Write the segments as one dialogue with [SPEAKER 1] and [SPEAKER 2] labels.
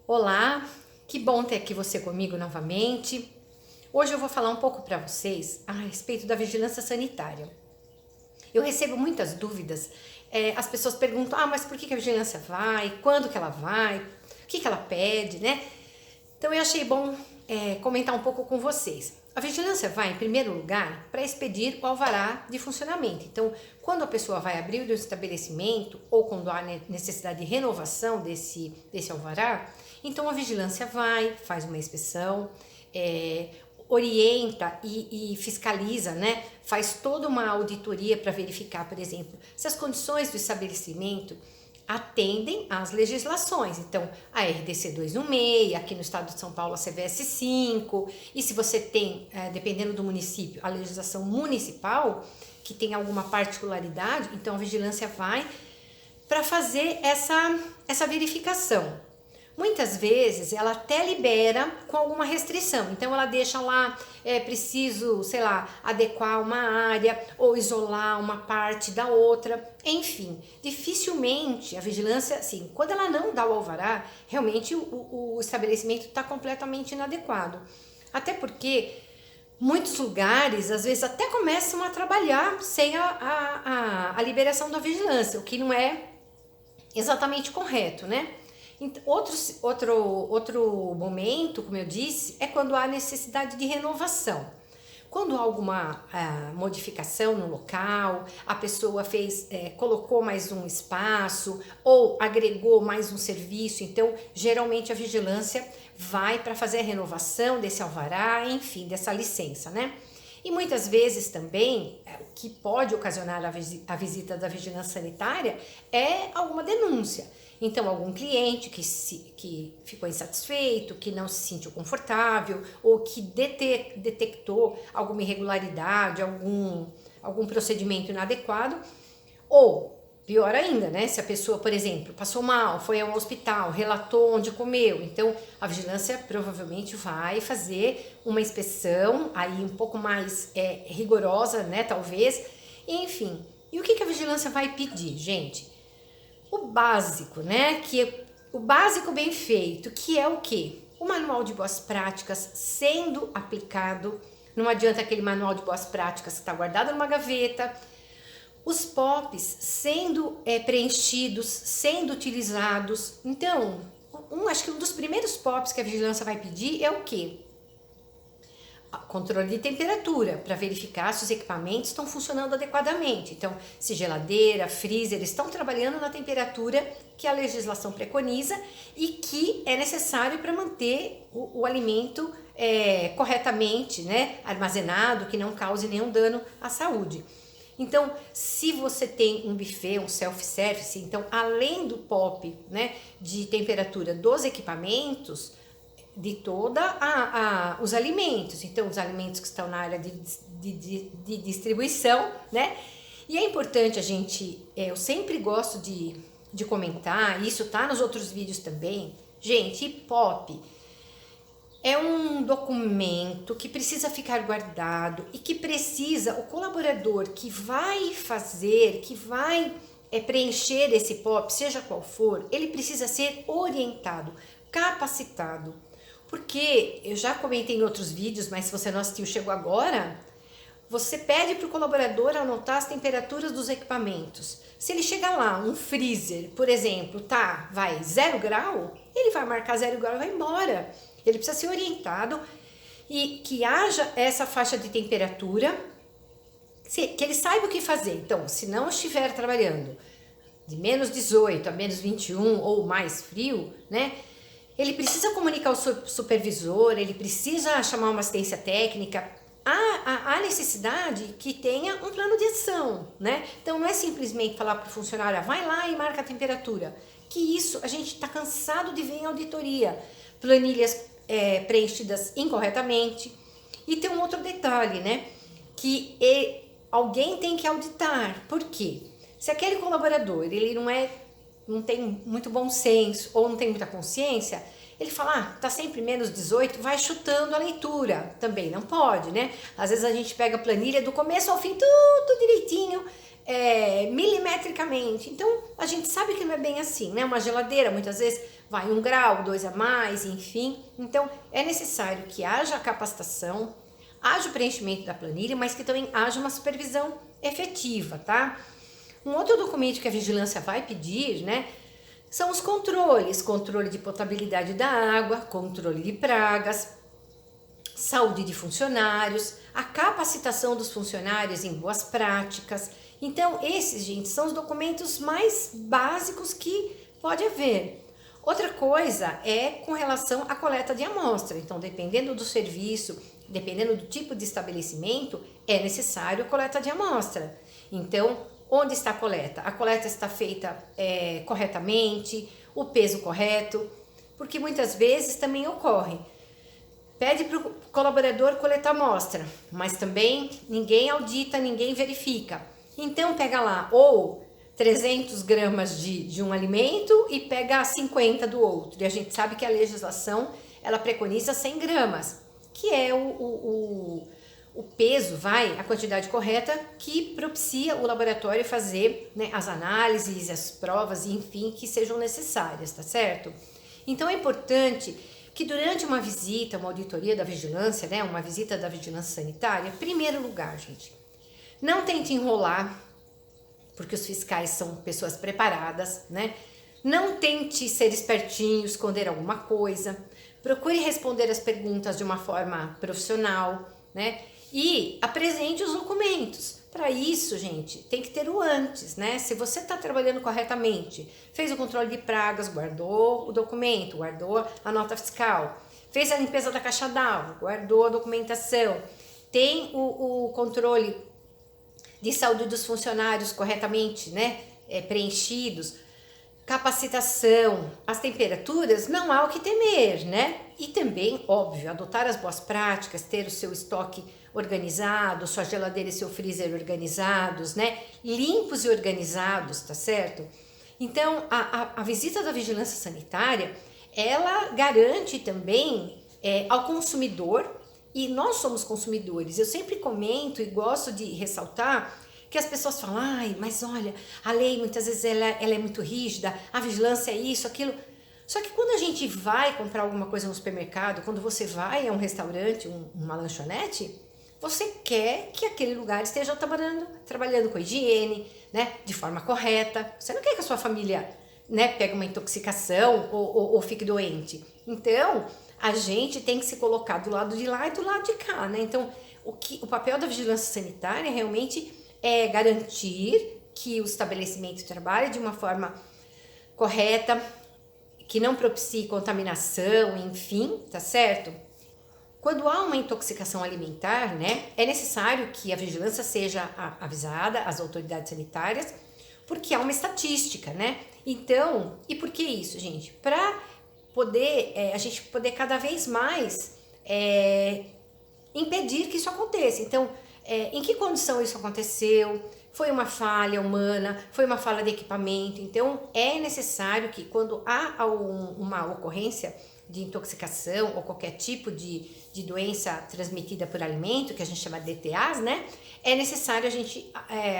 [SPEAKER 1] Olá, que bom ter aqui você comigo novamente. Hoje eu vou falar um pouco para vocês a respeito da vigilância sanitária. Eu recebo muitas dúvidas, as pessoas perguntam, mas por que a vigilância vai? Quando que ela vai? O que ela pede, né? Então eu achei bom comentar um pouco com vocês. A vigilância vai, em primeiro lugar, para expedir o alvará de funcionamento. Então, quando a pessoa vai abrir o estabelecimento ou quando há necessidade de renovação desse alvará, então a vigilância vai, faz uma inspeção, orienta e fiscaliza, né? Faz toda uma auditoria para verificar, por exemplo, se as condições do estabelecimento atendem às legislações. Então, a RDC 216, aqui no estado de São Paulo, a CVS 5, e se você tem, dependendo do município, a legislação municipal, que tem alguma particularidade, então a vigilância vai para fazer essa verificação. Muitas vezes ela até libera com alguma restrição, então ela deixa lá, preciso, sei lá, adequar uma área ou isolar uma parte da outra, enfim, dificilmente a vigilância, assim, quando ela não dá o alvará, realmente o estabelecimento está completamente inadequado, até porque muitos lugares às vezes até começam a trabalhar sem a liberação da vigilância, o que não é exatamente correto, né? Outro momento, como eu disse, é quando há necessidade de renovação. Quando há alguma modificação no local, a pessoa colocou mais um espaço ou agregou mais um serviço, então geralmente a vigilância vai para fazer a renovação desse alvará, enfim, dessa licença, né? E muitas vezes também, o que pode ocasionar a visita da vigilância sanitária é alguma denúncia. Então, algum cliente que ficou insatisfeito, que não se sentiu confortável, ou que detectou alguma irregularidade, algum procedimento inadequado, ou pior ainda, né? Se a pessoa, por exemplo, passou mal, foi ao hospital, relatou onde comeu, então a vigilância provavelmente vai fazer uma inspeção aí um pouco mais rigorosa, né? Talvez, enfim. E o que a vigilância vai pedir, gente? O básico, né? O básico bem feito, que é o quê? O manual de boas práticas sendo aplicado. Não adianta aquele manual de boas práticas que está guardado numa gaveta. Os POPs sendo preenchidos, sendo utilizados. Então, acho que um dos primeiros POPs que a vigilância vai pedir é o quê? Controle de temperatura, para verificar se os equipamentos estão funcionando adequadamente. Então, se geladeira, freezer estão trabalhando na temperatura que a legislação preconiza e que é necessário para manter o alimento corretamente, né, armazenado, que não cause nenhum dano à saúde. Então, se você tem um buffet, um self-service, então além do POP, né, de temperatura dos equipamentos, de toda os alimentos, então os alimentos que estão na área de distribuição, né? E é importante a gente, eu sempre gosto de comentar, isso tá nos outros vídeos também, gente, POP é um documento que precisa ficar guardado e que precisa, o colaborador que vai fazer, que vai preencher esse POP, seja qual for, ele precisa ser orientado, capacitado. Porque eu já comentei em outros vídeos, mas se você não assistiu, chegou agora, você pede para o colaborador anotar as temperaturas dos equipamentos. Se ele chegar lá, um freezer, por exemplo, vai 0 grau, ele vai marcar 0 grau e vai embora. Ele precisa ser orientado e que haja essa faixa de temperatura, que ele saiba o que fazer. Então, se não estiver trabalhando de menos 18 a menos 21 ou mais frio, né? Ele precisa comunicar ao supervisor, ele precisa chamar uma assistência técnica. Há necessidade que tenha um plano de ação, né? Então não é simplesmente falar para o funcionário, vai lá e marca a temperatura. Que isso a gente está cansado de ver em auditoria. Planilhas preenchidas incorretamente. E tem um outro detalhe, né? Que alguém tem que auditar. Por quê? Se aquele colaborador ele não tem muito bom senso ou não tem muita consciência, ele fala, tá sempre menos 18, vai chutando a leitura. Também não pode, né? Às vezes a gente pega a planilha do começo ao fim, tudo direitinho, milimetricamente. Então, a gente sabe que não é bem assim, né? Uma geladeira, muitas vezes, vai 1 grau, 2 a mais, enfim. Então, é necessário que haja a capacitação, haja o preenchimento da planilha, mas que também haja uma supervisão efetiva, tá? Um outro documento que a vigilância vai pedir, né, são os controles, controle de potabilidade da água, controle de pragas, saúde de funcionários, a capacitação dos funcionários em boas práticas. Então, esses, gente, são os documentos mais básicos que pode haver. Outra coisa é com relação à coleta de amostra. Então, dependendo do serviço, dependendo do tipo de estabelecimento, é necessário coleta de amostra. Então, onde está a coleta? A coleta está feita corretamente, o peso correto, porque muitas vezes também ocorre. Pede para o colaborador coletar amostra, mas também ninguém audita, ninguém verifica. Então, pega lá ou 300 gramas de um alimento e pega 50 do outro. E a gente sabe que a legislação, ela preconiza 100 gramas, que é o peso, a quantidade correta que propicia o laboratório fazer, né, as análises, as provas, enfim, que sejam necessárias, tá certo? Então, é importante que durante uma visita, uma auditoria da vigilância, né, uma visita da vigilância sanitária, em primeiro lugar, gente, não tente enrolar, porque os fiscais são pessoas preparadas, né? Não tente ser espertinho, esconder alguma coisa. Procure responder as perguntas de uma forma profissional, né? E apresente os documentos. Para isso, gente, tem que ter o antes, né? Se você está trabalhando corretamente, fez o controle de pragas, guardou o documento, guardou a nota fiscal, fez a limpeza da caixa d'água, guardou a documentação, tem o controle de saúde dos funcionários corretamente, né, preenchidos, capacitação, as temperaturas, não há o que temer, né? E também, óbvio, adotar as boas práticas, ter o seu estoque organizado, sua geladeira e seu freezer organizados, né? Limpos e organizados, tá certo? Então, a visita da vigilância sanitária, ela garante também ao consumidor, e nós somos consumidores. Eu sempre comento e gosto de ressaltar que as pessoas falam, ai, mas olha, a lei muitas vezes ela é muito rígida, a vigilância é isso, aquilo. Só que quando a gente vai comprar alguma coisa no supermercado, quando você vai a um restaurante, uma lanchonete, você quer que aquele lugar esteja trabalhando com higiene, né, de forma correta. Você não quer que a sua família, né, pegue uma intoxicação ou fique doente. Então, a gente tem que se colocar do lado de lá e do lado de cá, né? Então, o papel da vigilância sanitária realmente é garantir que o estabelecimento trabalhe de uma forma correta, que não propicie contaminação, enfim, tá certo? Quando há uma intoxicação alimentar, né, é necessário que a vigilância seja avisada às autoridades sanitárias, porque há uma estatística, né? Então, e por que isso, gente? Para a gente poder cada vez mais impedir que isso aconteça. Então, em que condição isso aconteceu? Foi uma falha humana? Foi uma falha de equipamento? Então, é necessário que quando há uma ocorrência de intoxicação ou qualquer tipo de doença transmitida por alimento, que a gente chama de DTAs, né? É necessário a gente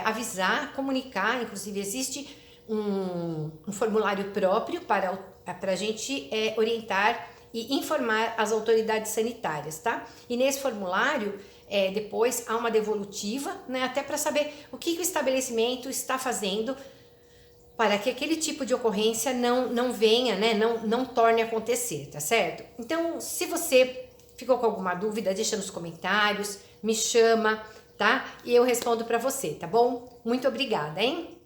[SPEAKER 1] avisar, comunicar, inclusive existe um formulário próprio para a gente orientar e informar as autoridades sanitárias, tá? E nesse formulário, depois há uma devolutiva, né? Até para saber o que o estabelecimento está fazendo para que aquele tipo de ocorrência não venha, né? Não torne a acontecer, tá certo? Então, se você ficou com alguma dúvida, deixa nos comentários, me chama, tá? E eu respondo para você, tá bom? Muito obrigada, hein?